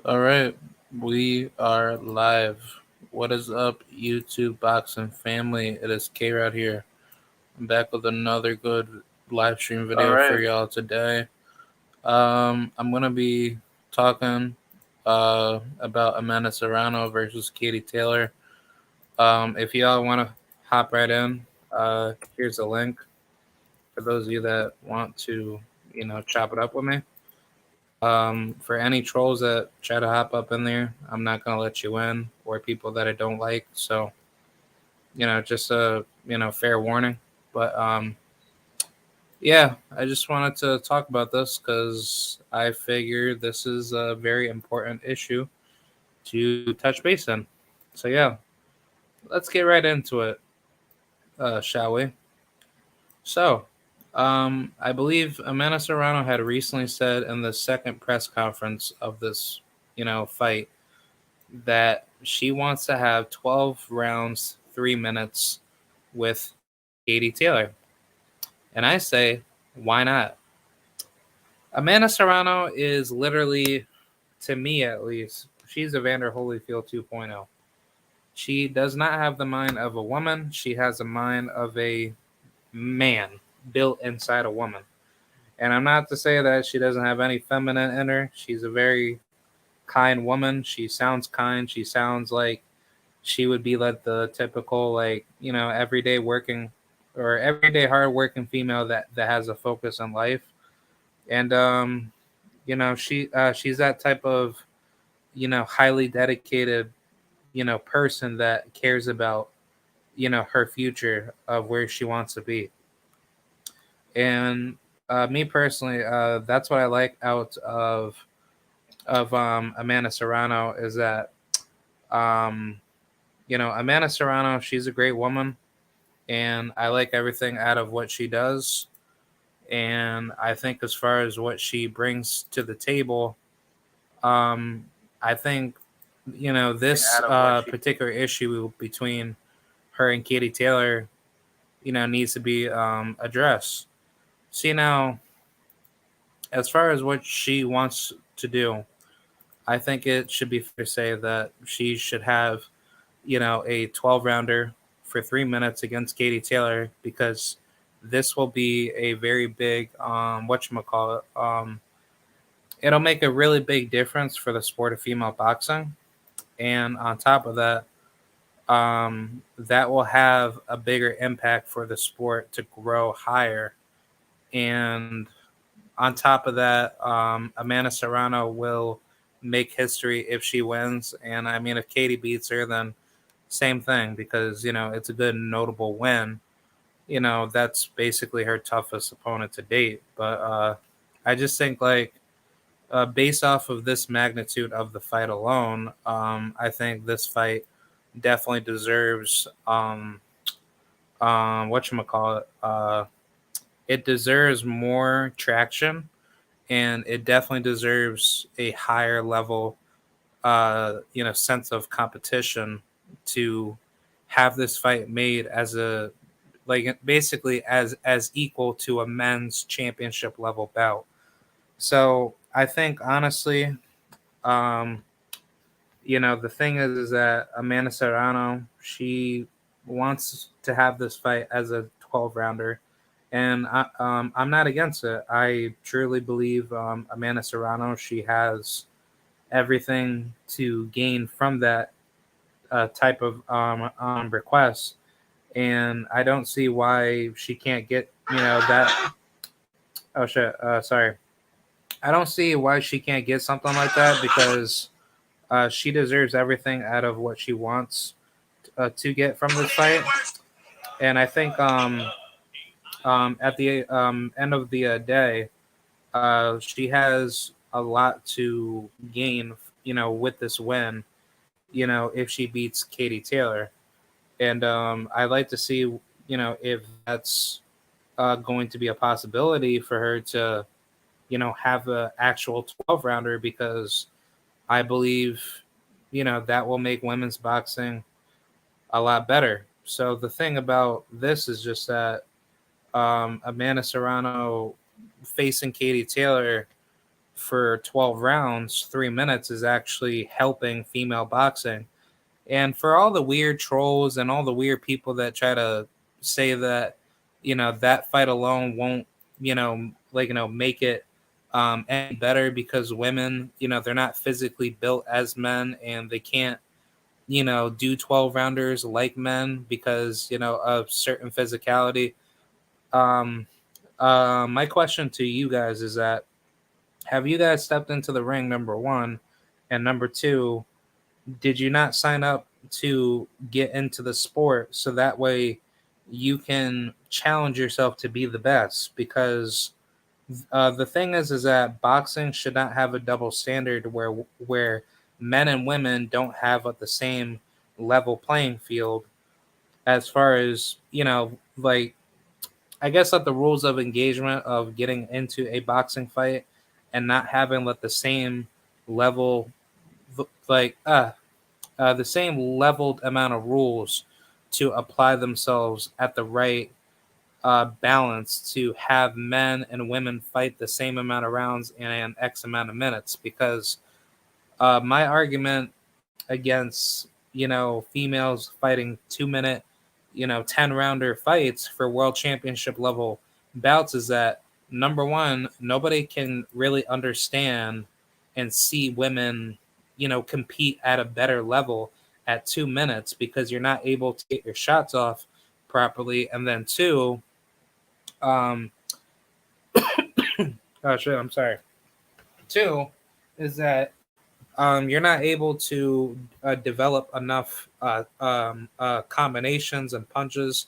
All right, we are live. What is up, YouTube boxing family? It is K Rod here. I'm back with another good live stream video for y'all today. I'm gonna be talking about Amanda Serrano versus Katie Taylor. If y'all want to hop right in, here's a link for those of you that want to, chop it up with me. For any trolls that try to hop up in there, I'm not gonna let you in, or people that I don't like. So, just a fair warning. But yeah, I just wanted to talk about this because I figure this is a very important issue to touch base in. So yeah, let's get right into it, shall we? So, I believe Amanda Serrano had recently said in the second press conference of this, fight that she wants to have 12 rounds, 3 minutes with Katie Taylor. And I say, why not? Amanda Serrano is literally, to me at least, she's a Vander Holyfield 2.0. She does not have the mind of a woman. She has the mind of a man built inside a woman. And I'm not to say that she doesn't have any feminine in her. She's a very kind woman. She sounds kind. She sounds like she would be like the typical, like, everyday working or everyday hard working female that has a focus on life. And she's that type of, highly dedicated, person that cares about, her future of where she wants to be. And me personally, that's what I like out of Amanda Serrano is that um, Amanda Serrano, she's a great woman, and I like everything out of what she does. And I think as far as what she brings to the table, um, I think this particular issue between her and Katie Taylor, needs to be addressed. See now, as far as what she wants to do, I think it should be fair to say that she should have, a 12 rounder for 3 minutes against Katie Taylor because this will be a very big, whatchamacallit, it'll make a really big difference for the sport of female boxing. And on top of that, that will have a bigger impact for the sport to grow higher. And on top of that, Amanda Serrano will make history if she wins. And I mean, if Katie beats her, then same thing because it's a good notable win. That's basically her toughest opponent to date. But I just think like based off of this magnitude of the fight alone, I think this fight definitely deserves whatchamacallit, it deserves more traction, and it definitely deserves a higher level sense of competition to have this fight made as a like basically as equal to a men's championship level bout. So I think honestly, um, the thing is that Amanda Serrano, she wants to have this fight as a 12 rounder, and I'm not against it. I truly believe Amanda Serrano, she has everything to gain from that type of request, and I don't see why she can't get that. Oh shit! Sorry, I don't see why she can't get something like that because she deserves everything out of what she wants to get from this fight. And I think at the end of the day, she has a lot to gain, with this win, if she beats Katie Taylor. And I'd like to see, if that's going to be a possibility for her to, have an actual 12 rounder because I believe, that will make women's boxing a lot better. So the thing about this is just that Amanda Serrano facing Katie Taylor, for 12 rounds, 3 minutes is actually helping female boxing. And for all the weird trolls and all the weird people that try to say that, that fight alone won't, make it any better because women, they're not physically built as men and they can't, do 12 rounders like men because, of certain physicality. Um, my question to you guys is that have you guys stepped into the ring, number one? And number two, did you not sign up to get into the sport so that way you can challenge yourself to be the best? Because the thing is that boxing should not have a double standard where men and women don't have the same level playing field as far as like I guess the rules of engagement of getting into a boxing fight and not having the same level like the same leveled amount of rules to apply themselves at the right balance to have men and women fight the same amount of rounds in an X amount of minutes. Because my argument against females fighting 2 minute 10 rounder fights for world championship level bouts is that number one, nobody can really understand and see women compete at a better level at 2 minutes because you're not able to get your shots off properly. And then two, um oh shit, I'm sorry. Two is that you're not able to develop enough combinations and punches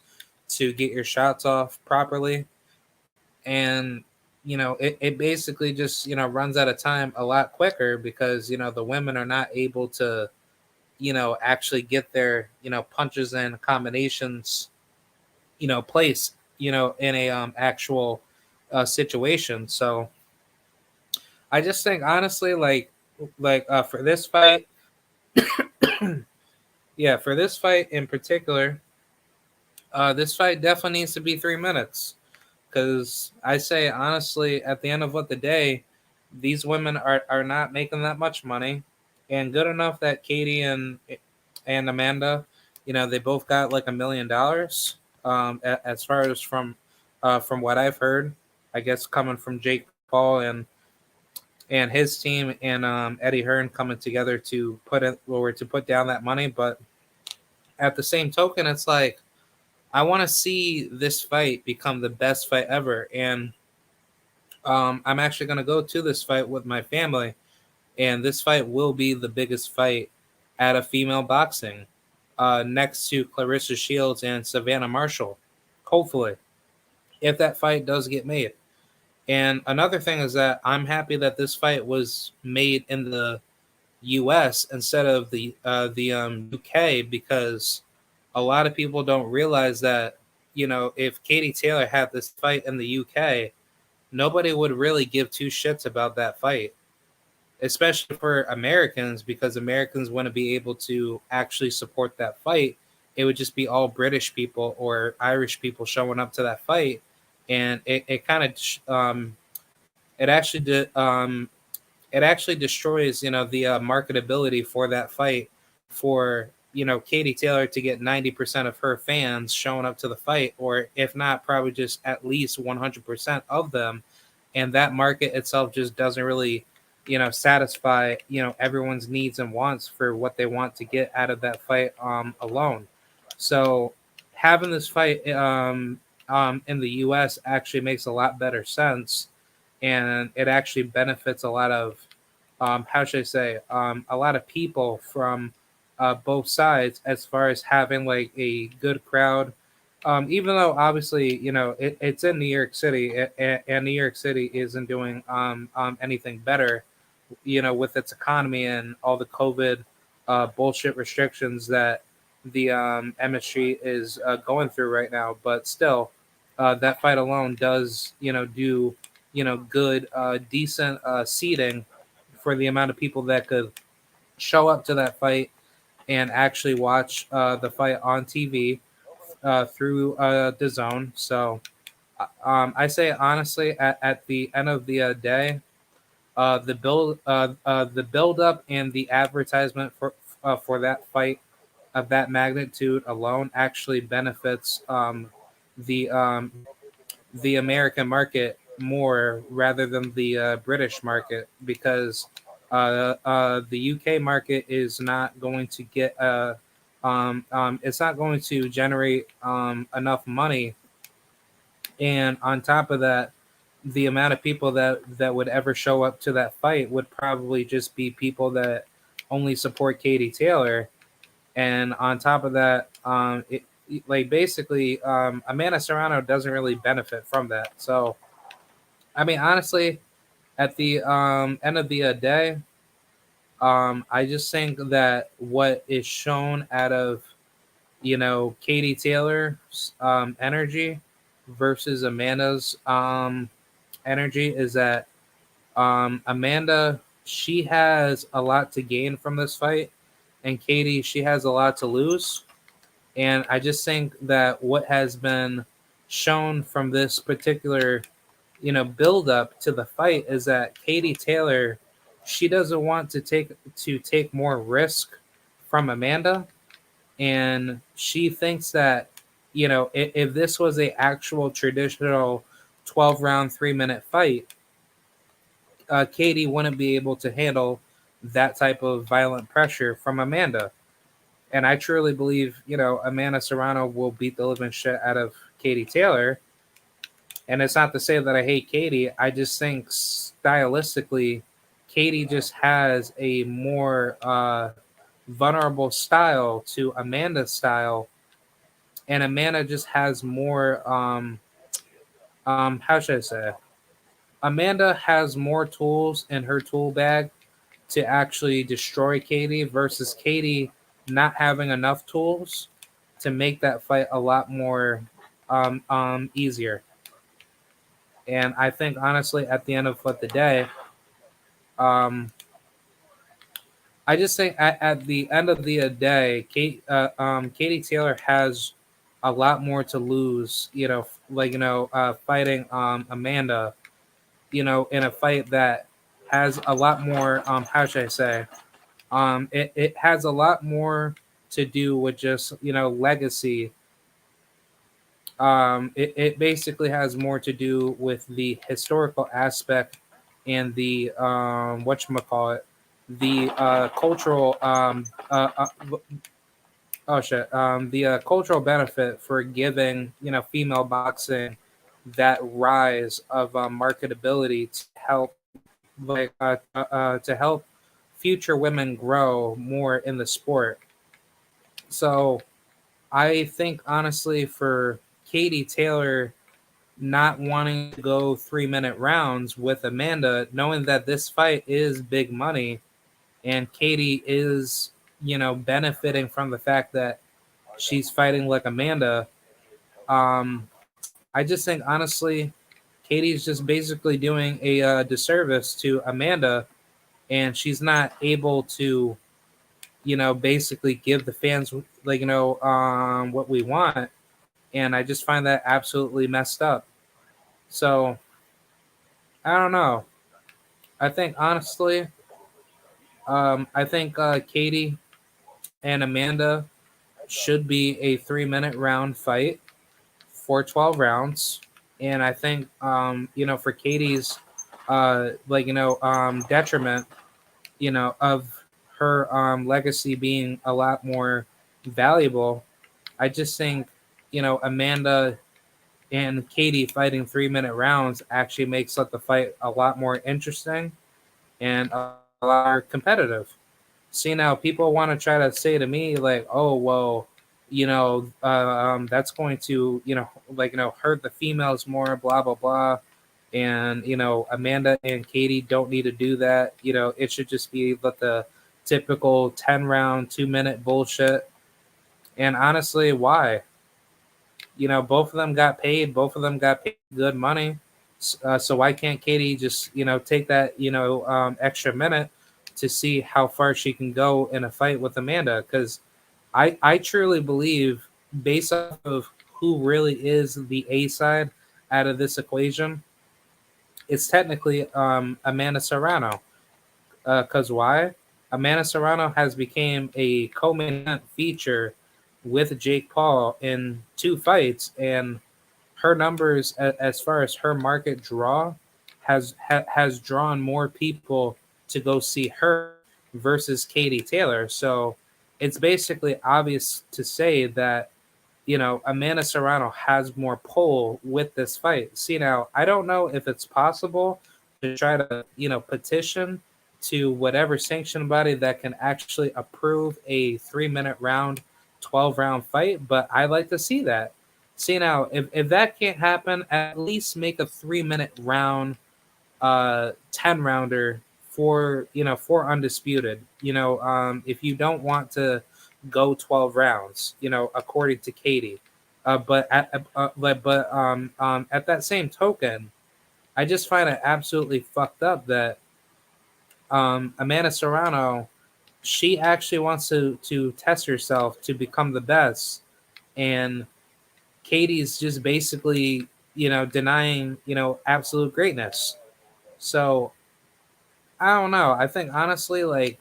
to get your shots off properly. And, it basically just, runs out of time a lot quicker because, the women are not able to, actually get their, punches and combinations, place, in a actual situation. So I just think honestly, for this fight, yeah, for this fight in particular, this fight definitely needs to be 3 minutes. Because I say honestly, at the end of the day, these women are not making that much money, and good enough that Katie and Amanda, they both got like $1 million. As far as from what I've heard, I guess coming from Jake Paul and his team and Eddie Hearn coming together to put down that money. But at the same token, it's like I want to see this fight become the best fight ever, and I'm actually going to go to this fight with my family, and this fight will be the biggest fight out of female boxing, next to Clarissa Shields and Savannah Marshall. Hopefully, if that fight does get made. And another thing is that I'm happy that this fight was made in the U.S. instead of the UK because a lot of people don't realize that if Katie Taylor had this fight in the UK, nobody would really give two shits about that fight, especially for Americans because Americans wouldn't be able to actually support that fight. It would just be all British people or Irish people showing up to that fight, and it kind of it actually it actually destroys the marketability for that fight for Katie Taylor to get 90% of her fans showing up to the fight, or if not probably just at least 100% of them, and that market itself just doesn't really satisfy everyone's needs and wants for what they want to get out of that fight alone. So having this fight in the US actually makes a lot better sense, and it actually benefits a lot of how should I say a lot of people from both sides as far as having like a good crowd. Even though obviously it's in New York City, and New York City isn't doing anything better with its economy and all the COVID bullshit restrictions that the MSG is going through right now. But still, that fight alone does do good decent seating for the amount of people that could show up to that fight and actually watch the fight on TV through the zone. So I say honestly, at the end of the day, the build up and the advertisement for that fight of that magnitude alone actually benefits the the American market more rather than the British market, because the UK market is not going to get it's not going to generate enough money, and on top of that, the amount of people that would ever show up to that fight would probably just be people that only support Katie Taylor. And on top of that, like basically, Amanda Serrano doesn't really benefit from that. So, I mean, honestly, at the end of the day, I just think that what is shown out of Katie Taylor's energy versus Amanda's energy is that Amanda, she has a lot to gain from this fight, and Katie, she has a lot to lose. And I just think that what has been shown from this particular, build up to the fight is that Katie Taylor, she doesn't want to take more risk from Amanda, and she thinks that if this was a actual traditional 12 round 3 minute fight, Katie wouldn't be able to handle that type of violent pressure from Amanda. And I truly believe, Amanda Serrano will beat the living shit out of Katie Taylor. And it's not to say that I hate Katie. I just think stylistically, Katie just has a more vulnerable style to Amanda's style. And Amanda just has more, how should I say? Amanda has more tools in her tool bag to actually destroy Katie versus Katie not having enough tools to make that fight a lot more easier. And I think honestly, at the end of the day, um, I just think at the end of the day, Katie Taylor has a lot more to lose. Fighting Amanda. In a fight that has a lot more. How should I say? It has a lot more to do with just legacy. It basically has more to do with the historical aspect and the whatchamacallit, the cultural oh shit the cultural benefit for giving female boxing that rise of marketability to help to help future women grow more in the sport. So I think honestly for Katie Taylor not wanting to go 3 minute rounds with Amanda, knowing that this fight is big money and Katie is, benefiting from the fact that she's fighting like Amanda. I just think honestly, Katie's just basically doing a disservice to Amanda, and she's not able to, basically give the fans what we want, and I just find that absolutely messed up. So I don't know. I think honestly, I think Katie and Amanda should be a 3 minute round fight for 12 rounds, and I think for Katie's detriment, of her legacy being a lot more valuable. I just think Amanda and Katie fighting 3 minute rounds actually makes the fight a lot more interesting and a lot more competitive. See, now people want to try to say to me like, "Oh, well, that's going to hurt the females more," blah blah blah. And Amanda and Katie don't need to do that. It should just be the typical 10 round 2 minute bullshit. And honestly, why? Both of them got paid. Both of them got paid good money. So why can't Katie just take that extra minute to see how far she can go in a fight with Amanda? Because I truly believe, based off of who really is the A side out of this equation, it's technically Amanda Serrano. Cause why? Amanda Serrano has became a co-main event feature with Jake Paul in two fights, and her numbers as far as her market draw has drawn more people to go see her versus Katie Taylor. So it's basically obvious to say that Amanda Serrano has more pull with this fight. See, now I don't know if it's possible to try to petition to whatever sanction body that can actually approve a 3 minute round, 12 round fight, but I like to see that. See, now if that can't happen, at least make a 3 minute round 10 rounder for Undisputed. If you don't want to go 12 rounds, according to Katie. But at that same token, I just find it absolutely fucked up that Amanda Serrano, she actually wants to test herself to become the best, and Katie's just basically denying absolute greatness. So I don't know. I think honestly, like,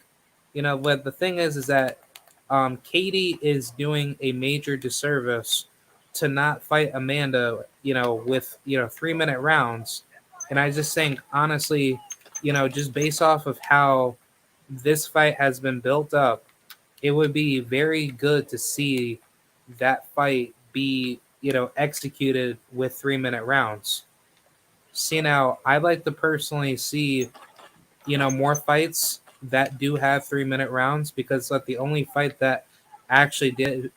what the thing is that Katie is doing a major disservice to not fight Amanda, with 3 minute rounds. And I just think honestly, just based off of how this fight has been built up, it would be very good to see that fight be, executed with 3 minute rounds. See, now I'd like to personally see more fights that do have 3 minute rounds, because like the only fight that actually did,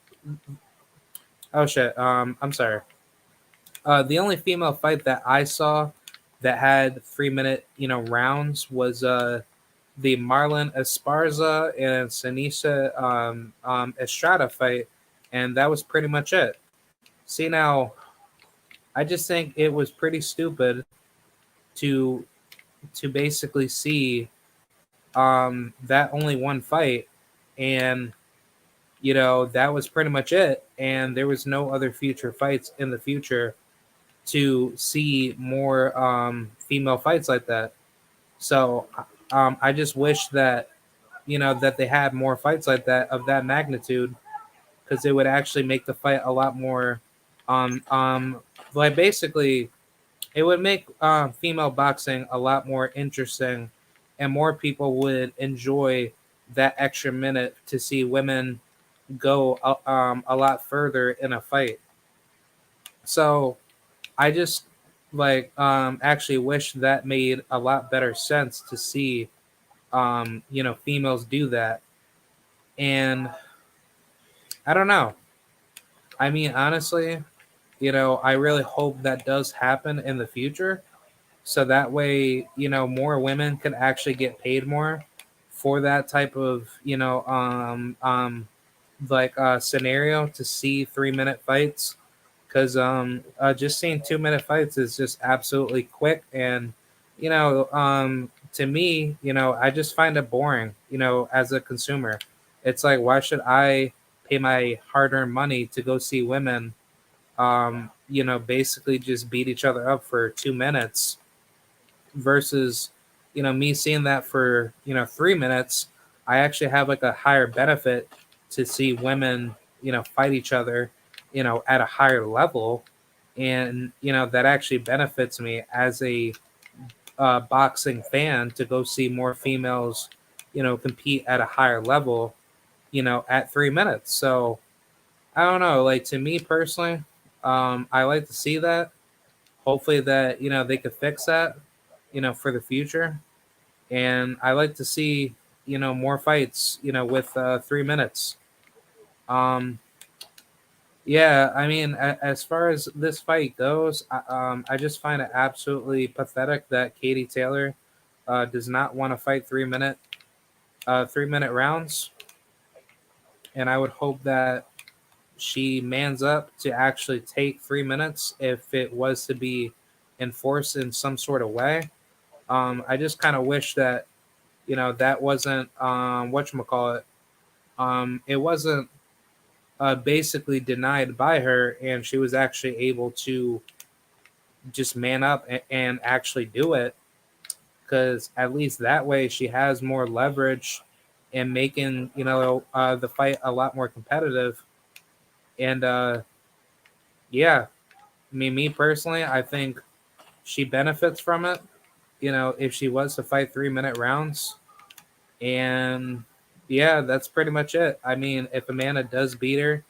oh shit, I'm sorry, the only female fight that I saw that had 3 minute rounds was the Marlon Esparza and Sinisa Estrada fight, and that was pretty much it. See, now I just think it was pretty stupid to basically see that only one fight, and that was pretty much it, and there was no other future fights in the future to see more female fights like that. So I just wish that that they had more fights like that of that magnitude, because it would actually make the fight a lot more um um like basically it would make female boxing a lot more interesting, and more people would enjoy that extra minute to see women go a lot further in a fight. So I just actually wish that made a lot better sense to see females do that. And I don't know. I mean, honestly, I really hope that does happen in the future, so that way more women can actually get paid more for that type of scenario, to see 3 minute fights, because just seeing 2 minute fights is just absolutely quick, and to me, I just find it boring, as a consumer. It's like, why should I pay my hard-earned money to go see women basically just beat each other up for 2 minutes, versus me seeing that for 3 minutes. I actually have like a higher benefit to see women fight each other at a higher level, and that actually benefits me as a boxing fan, to go see more females compete at a higher level at 3 minutes. So I don't know, like, to me personally, I like to see that. Hopefully that they could fix that for the future, and I like to see more fights with 3 minutes. Um, yeah, I mean, as far as this fight goes, I just find it absolutely pathetic that Katie Taylor does not want to fight 3 minute rounds, and I would hope that she mans up to actually take 3 minutes if it was to be enforced in some sort of way. I just kind of wish that that wasn't whatchamacallit. It wasn't basically denied by her, and she was actually able to just man up and actually do it, because at least that way she has more leverage in making the fight a lot more competitive. And yeah, I mean, me personally, I think she benefits from it. If she was to fight 3 minute rounds, and yeah, that's pretty much it. I mean, if Amanda does beat her,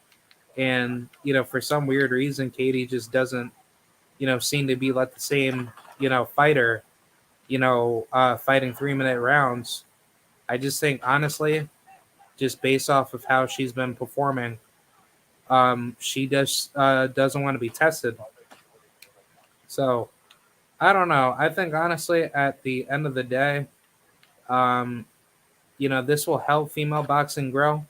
and for some weird reason, Katie just doesn't seem to be like the same fighter, fighting 3 minute rounds. I just think honestly, just based off of how she's been performing, she just doesn't want to be tested. So I don't know. I think honestly, at the end of the day, um, this will help female boxing grow,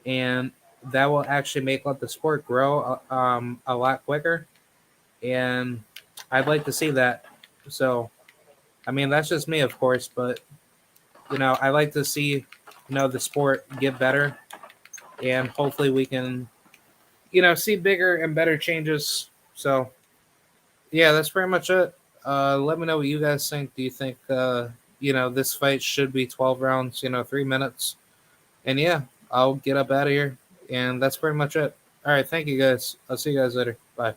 and that will actually make let the sport grow a lot quicker. And I'd like to see that. So I mean, that's just me, of course, but I like to see the sport get better, and hopefully we can see bigger and better changes. So yeah, that's pretty much it. Let me know what you guys think. Do you think this fight should be 12 rounds? 3 minutes? And yeah, I'll get up out of here, and that's pretty much it. All right, thank you guys. I'll see you guys later. Bye.